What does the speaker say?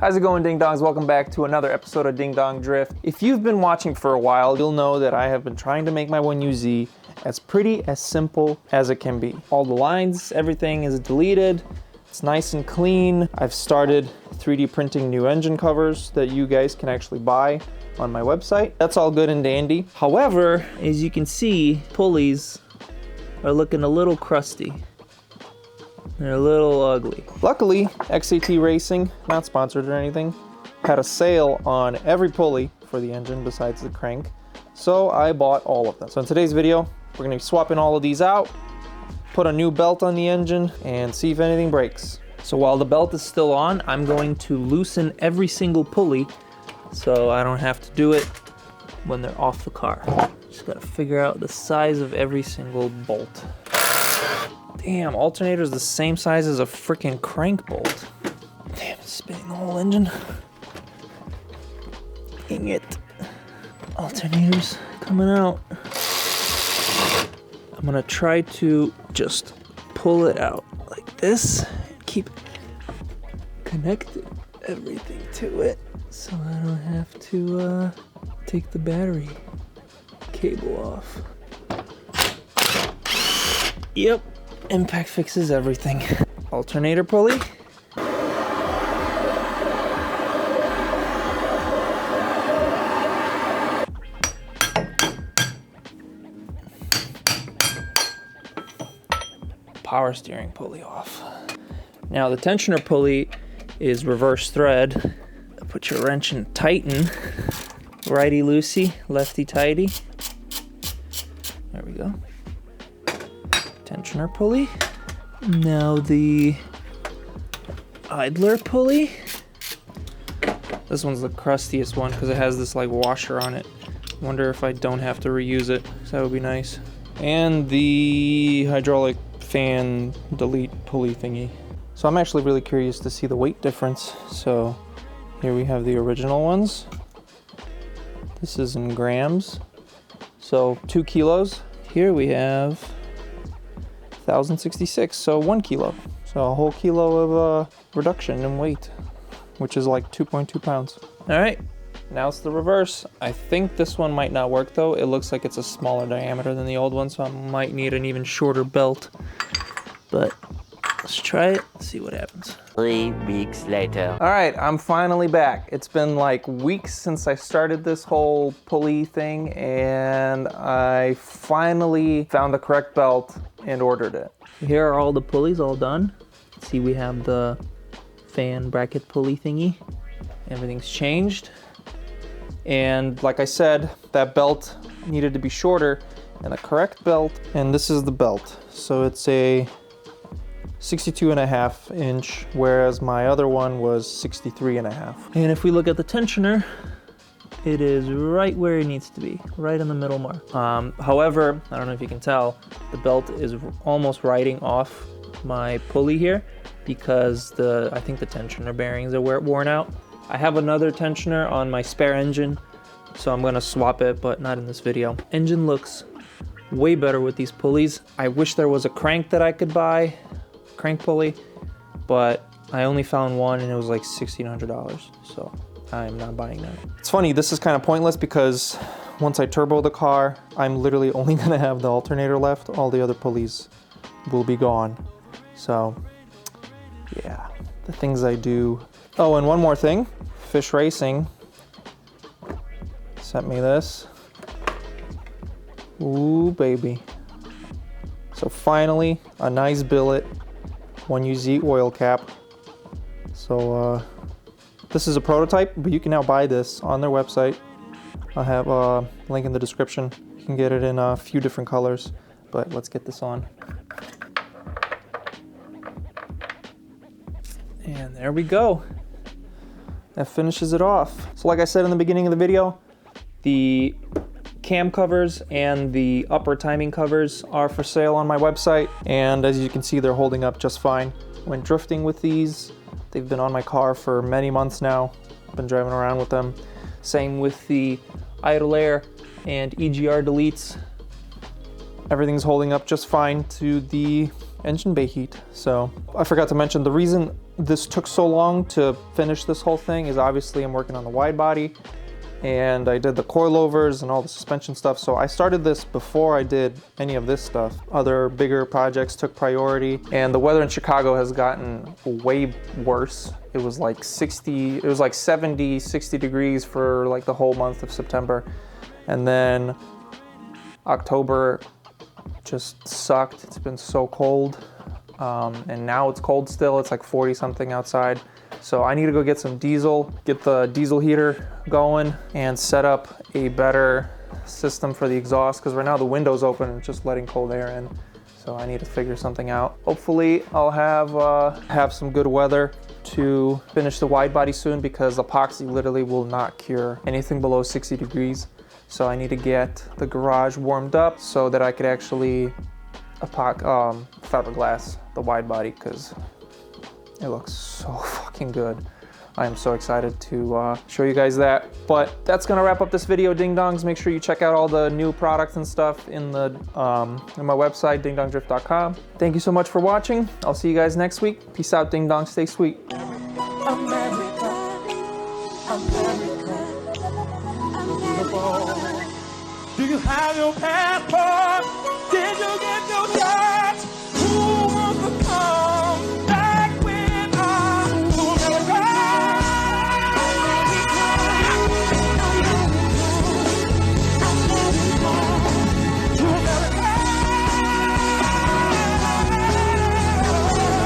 How's it going, Ding Dongs? Welcome back to another episode of Ding Dong Drift. If you've been watching for a while, you'll know that I have been trying to make my 1UZ as simple as it can be. All the lines, everything is deleted. It's nice and clean. I've started 3D printing new engine covers that you guys can actually buy on my website. That's all good and dandy. However, as you can see, pulleys are looking a little crusty. They're a little ugly. Luckily, XAT Racing, not sponsored or anything, had a sale on every pulley for the engine besides the crank. So I bought all of them. So in today's video, we're gonna be swapping all of these out, put a new belt on the engine, and see if anything breaks. So while the belt is still on, I'm going to loosen every single pulley so I don't have to do it when they're off the car. Just gotta figure out the size of every single bolt. Damn, alternator is the same size as a freaking crank bolt. Damn, it's spinning the whole engine. Dang it. Alternator's coming out. I'm gonna try to just pull it out like this. Keep connected everything to it so I don't have to take the battery cable off. Yep. Impact fixes everything. Alternator pulley. Power steering pulley off. Now the tensioner pulley is reverse thread. Put your wrench in, tighten. Righty loosey, lefty tighty. There we go. Tensioner pulley. Now the idler pulley. This one's the crustiest one because it has this like washer on it. Wonder if I don't have to reuse it, so that would be nice. And the hydraulic fan delete pulley thingy. So I'm actually really curious to see the weight difference. So here we have the original ones. This is in grams. So 2 kilos. Here we have 1,066, so 1 kilo. So a whole kilo of reduction in weight, which is like 2.2 pounds. All right, now it's the reverse. I think this one might not work though. It looks like it's a smaller diameter than the old one, so I might need an even shorter belt. But let's try it, see what happens. 3 weeks later. All right, I'm finally back. It's been like weeks since I started this whole pulley thing, and I finally found the correct belt and ordered it. Here are all the pulleys all done. See, we have the fan bracket pulley thingy. Everything's changed. And like I said, that belt needed to be shorter and the correct belt. And this is the belt. So it's a 62.5 inch, whereas my other one was 63.5. And if we look at the tensioner, it is right where it needs to be, right in the middle mark. However, I don't know if you can tell, the belt is almost riding off my pulley here because I think the tensioner bearings are worn out. I have another tensioner on my spare engine, so I'm gonna swap it, but not in this video. Engine looks way better with these pulleys. I wish there was a crank that I could buy, crank pulley, but I only found one and it was like $1,600, so I'm not buying that. It's funny, this is kind of pointless because once I turbo the car, I'm literally only gonna have the alternator left. All the other pulleys will be gone. So yeah, the things I do. Oh, and one more thing, Fish Racing sent me this. Ooh, baby. So finally, a nice billet 1UZ oil cap. So this is a prototype, but you can now buy this on their website. I'll have a link in the description. You can get it in a few different colors, but let's get this on. And there we go. That finishes it off. So like I said in the beginning of the video, the cam covers and the upper timing covers are for sale on my website, and as you can see, they're holding up just fine. Went drifting with these. They've been on my car for many months now. I've been driving around with them. Same with the idle air and EGR deletes. Everything's holding up just fine to the engine bay heat. So I forgot to mention, the reason this took so long to finish this whole thing is obviously I'm working on the wide body, and I did the coilovers and all the suspension stuff. So I started this before I did any of this stuff. Other bigger projects took priority, and the weather in Chicago has gotten way worse. It was like 70, 60 degrees for like the whole month of September. And then October just sucked. It's been so cold. And now it's cold still. It's like 40 something outside. So I need to go get some diesel, get the diesel heater going, and set up a better system for the exhaust, because right now the window's open and it's just letting cold air in. So I need to figure something out. Hopefully I'll have some good weather to finish the wide body soon, because epoxy literally will not cure anything below 60 degrees. So I need to get the garage warmed up so that I could actually fiberglass the wide body, because it looks so fucking good. I am so excited to show you guys that. But that's gonna wrap up this video, ding dongs. Make sure you check out all the new products and stuff in the in my website, dingdongdrift.com. Thank you so much for watching. I'll see you guys next week. Peace out, ding dong. Stay sweet. America, America, beautiful. Do you have your passport? Did you get your job?